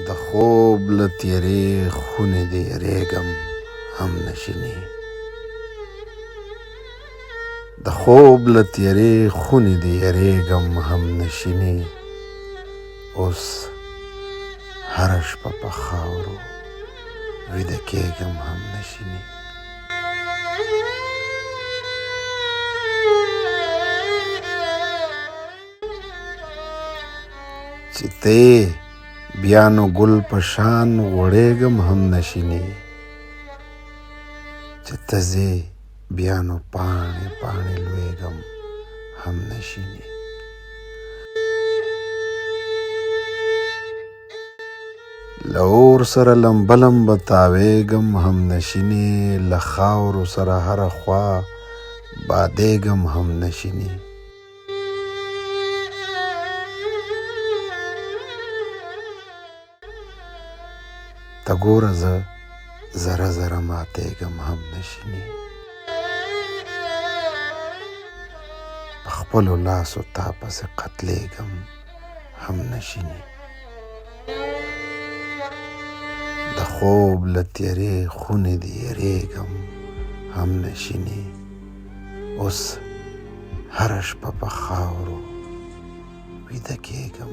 د خوب له تیارې خونې دې یریږم هم نشینې د خوب له تیارې خونې دې یریږم هم نشینې اوس هره شپه په خاورو ویده کېږم هم نشینې چې ته بیا نو ګل په شان غوړېږم هم نشینې چې ته ځې بیا نو پاڼې پاڼې لویږم هم نشینې له اور سره لمبه لمبه تاویږم هم نشینې له خاورو سره هره خوا بادېږم هم نشینې ته ګوره زه ذره ذره ماتېږم هم نشینې په خپلو لاسو تا پسې قتلېږم هم نشینې د خوب له تیارې خونې دې یریږم هم نشینې اوس هره شپه په خاورو ویده کېږم